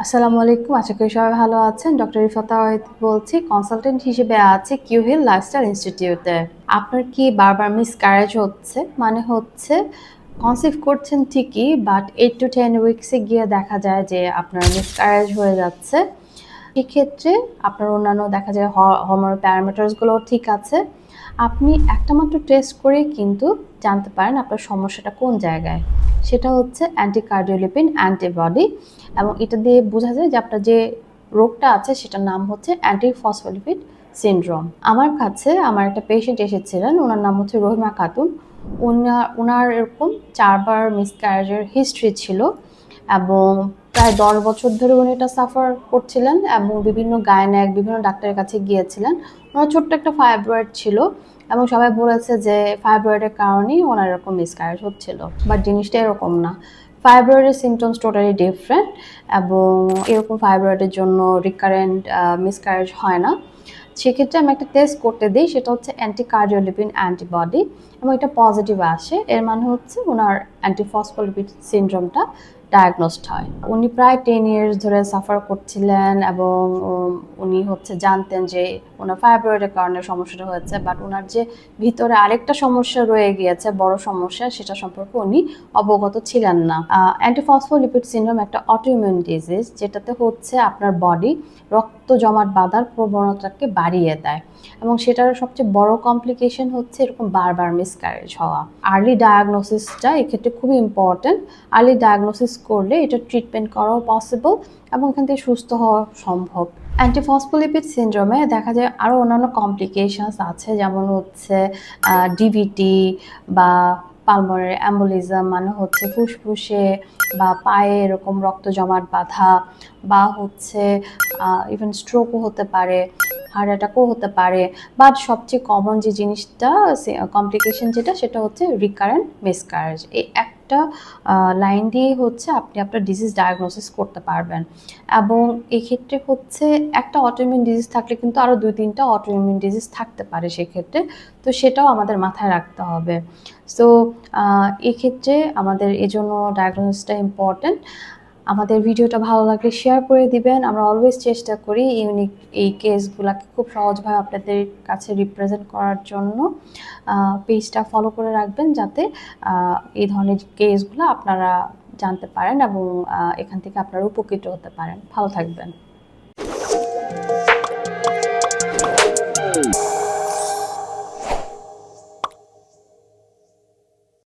আসসালামু আলাইকুম, আশা করি সবাই ভালো আছেন। ডক্টর রিফাত বলছি, কনসালটেন্ট হিসেবে আছি কিউ হিল লাইফস্টাইল ইনস্টিটিউটে। আপনার কি বারবার মিসক্যারেজ হচ্ছে? মানে হচ্ছে কনসিভ করছেন ঠিকই, বাট 8 to 10 উইকসে গিয়ে দেখা যায় যে আপনার মিসক্যারেজ হয়ে যাচ্ছে। এক্ষেত্রে আপনার অন্যান্য দেখা যায় হরমোনাল প্যারামিটারসগুলোও ঠিক আছে। আপনি একটা মাত্র টেস্ট করে কিন্তু জানতে পারেন আপনার সমস্যাটা কোন জায়গায়। সেটা হচ্ছে অ্যান্টিকার্ডিওলিপিন অ্যান্টিবডি, এবং এটা দিয়ে বোঝা যায় যে আপনার যে রোগটা আছে সেটার নাম হচ্ছে অ্যান্টিফসফোলিপিড সিনড্রোম। আমার কাছে আমার একটা পেশেন্ট এসেছিলেন, ওনার নাম হচ্ছে রহিমা খাতুন। ওনার এরকম 4 বার মিসক্যারেজের হিস্ট্রি ছিল, এবং প্রায় 10 বছর ধরে উনি এটা সাফার করছিলেন এবং বিভিন্ন গাইনেক বিভিন্ন ডাক্তারের কাছে গিয়েছিলেন। ওনার ছোট্ট একটা ফাইব্রয়েড ছিল এবং সবাই বলেছে যে ফাইব্রয়েডের কারণেই ওনার এরকম মিসক্যারেজ হচ্ছিল, বাট জিনিসটা এরকম না। ফাইব্রয়েডের সিমটমস টোটালি ডিফারেন্ট, এবং এরকম ফাইব্রয়েডের জন্য রিকারেন্ট মিসক্যারেজ হয় না। সেক্ষেত্রে আমি একটা টেস্ট করতে দিই, সেটা হচ্ছে অ্যান্টিকার্ডিওলিপিন অ্যান্টিবডি, এবং এটা পজিটিভ আসে। এর মানে হচ্ছে ওনার অ্যান্টিফসফোলিপিড সিনড্রোমটা ডায়াগনোসড হয়। উনি প্রায় 10 ইয়ার্স ধরে সাফার করছিলেন, এবং উনি হচ্ছে জানতেন যে ওনার ফাইব্রয়েডের কারণে সমস্যাটা হয়েছে, বাট ওনার যে ভিতরে আরেকটা সমস্যা রয়ে গিয়েছে, বড় সমস্যা, সেটা সম্পর্কে উনি অবগত ছিলেন না। অ্যান্টিফসফোলিপিড সিনড্রোম একটা অটোইমিউন ডিজিজ, যেটাতে হচ্ছে আপনার বডি রক্ত জমাট বাঁধার প্রবণতাকে বাড়িয়ে দেয়, এবং সেটার সবচেয়ে বড় কমপ্লিকেশন হচ্ছে এরকম বারবার মিসক্যারেজ হওয়া। আর্লি ডায়াগনোসিসটা এক্ষেত্রে খুবই ইম্পর্টেন্ট। আর্লি ডায়াগনোসিস করলে এটা ট্রিটমেন্ট করাও পসিবল, এবং এখান থেকে সুস্থ হওয়া সম্ভব। অ্যান্টিফসফোলিপিড সিনড্রোমে দেখা যায় আরও অন্যান্য কমপ্লিকেশনস আছে, যেমন হচ্ছে ডিভিটি বা পালমোনারি অ্যাম্বোলিজম, মানে হচ্ছে ফুসফুসে বা পায়ে এরকম রক্ত জমাট বাঁধা, বা হচ্ছে ইভেন স্ট্রোকও হতে পারে, হার্ট অ্যাটাকও হতে পারে। বাট সবচেয়ে কমন যে জিনিসটা কমপ্লিকেশন যেটা, সেটা হচ্ছে রিকারেন্ট মিসক্যারেজ। এই একটা লাইন দিয়ে হচ্ছে আপনি আপনার ডিজিজ ডায়াগনোসিস করতে পারবেন। এবং এক্ষেত্রে হচ্ছে একটা অটোইমিউন ডিজিজ থাকলে কিন্তু আরও 2-3টা অটোইমিউন ডিজিজ থাকতে পারে সেক্ষেত্রে, তো সেটাও আমাদের মাথায় রাখতে হবে। সো এক্ষেত্রে আমাদের এজন্য ডায়াগনোসিসটা ইম্পর্টেন্ট। আমাদের ভিডিওটা ভালো লাগলে শেয়ার করে দিবেন। আমরা অলওয়েজ চেষ্টা করি ইউনিক এই কেসগুলোকে খুব সহজভাবে আপনাদের কাছে রিপ্রেজেন্ট করার জন্য। পেজটা ফলো করে রাখবেন, যাতে এই ধরনের কেসগুলো আপনারা জানতে পারেন এবং এখান থেকে আপনারা উপকৃত হতে পারেন। ভালো থাকবেন।